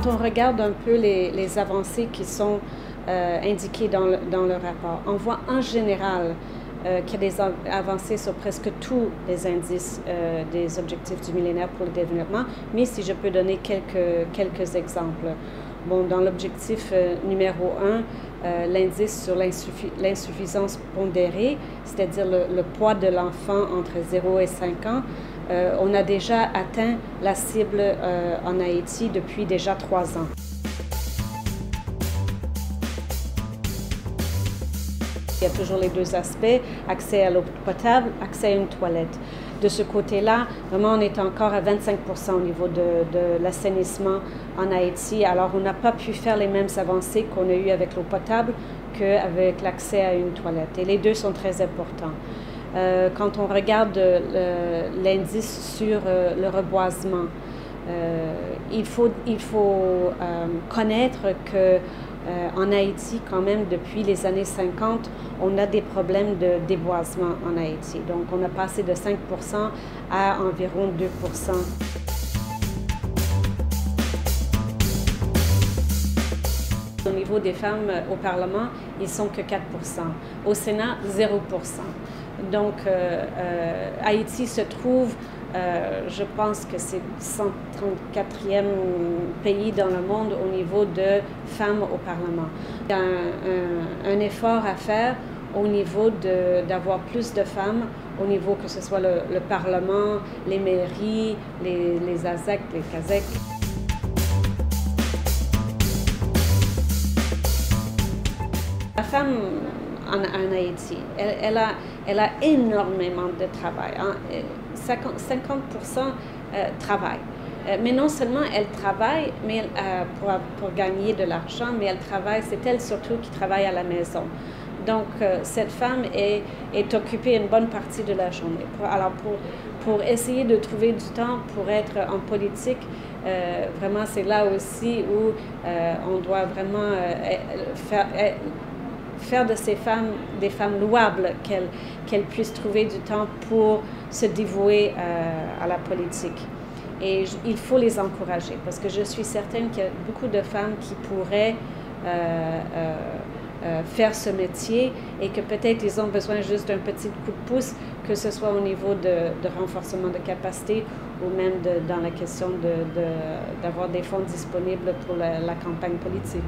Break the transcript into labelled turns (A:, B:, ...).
A: Quand on regarde un peu les avancées qui sont indiquées dans le rapport, on voit en général qu'il y a des avancées sur presque tous les indices des objectifs du millénaire pour le développement, mais si je peux donner quelques exemples. Bon, dans l'objectif numéro 1, l'indice sur l'insuffisance pondérée, c'est-à-dire le poids de l'enfant entre 0 et 5 ans, on a déjà atteint la cible en Haïti depuis déjà 3 ans. Il y a toujours les deux aspects, accès à l'eau potable, accès à une toilette. De ce côté-là, vraiment, on est encore à 25% au niveau de l'assainissement en Haïti. Alors, on n'a pas pu faire les mêmes avancées qu'on a eues avec l'eau potable qu'avec l'accès à une toilette. Et les deux sont très importants. Quand on regarde l'indice sur le reboisement, il faut connaître que en Haïti, quand même, depuis les années 50, on a des problèmes de déboisement en Haïti. Donc, on a passé de 5% à environ 2%. Au niveau des femmes au Parlement, ils sont que 4%. Au Sénat, 0%. Donc, Haïti se trouve, je pense que c'est le 134e pays dans le monde au niveau de femmes au Parlement. Il y a un effort à faire au niveau d'avoir plus de femmes, au niveau que ce soit le Parlement, les mairies, les ASEC, les CASEC. La femme en Haïti, elle a énormément de travail. 50% travaille. Mais non seulement elle travaille mais pour gagner de l'argent, mais elle travaille, c'est elle surtout qui travaille à la maison. Donc, cette femme est occupée une bonne partie de la journée. Alors, pour essayer de trouver du temps pour être en politique, vraiment, c'est là aussi où on doit vraiment faire de ces femmes des femmes louables, qu'elles puissent trouver du temps pour se dévouer à la politique. Et il faut les encourager, parce que je suis certaine qu'il y a beaucoup de femmes qui pourraient faire ce métier et que peut-être ils ont besoin juste d'un petit coup de pouce, que ce soit au niveau de renforcement de capacité ou même dans la question d'avoir des fonds disponibles pour la campagne politique.